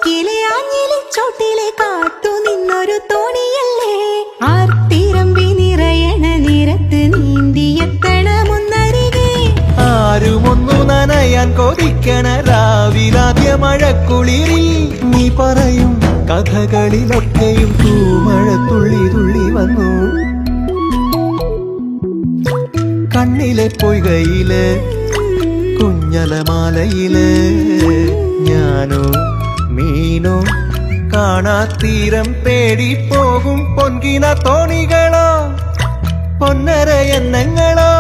ആറ്റിലെ ആഞ്ഞിലെ ചോട്ടിലെ കാത്തു നിന്നൊരു തോണിയല്ലേ ആർത്തിരമ്പി നിറയണ നിരത്ത് നീന്തിയെത്തണമൊന്നരികെ ആരുമൊന്നു നനയാൻ കൊതിക്കണ രാവിലാദ്യ മഴക്കുളിരിൽ നീ പറയും കഥകളിലൊക്കെയും തൂമഴ തുള്ളി തുള്ളി വന്നു കണ്ണിലെ പൊയ്കയില് കുഞ്ഞലമാലയില് ഞാനോ മീനോ കാണാത്തീരം തേടി പോകും പൊൻകിന തോണികളോ പൊന്നര എണ്ണങ്ങളോ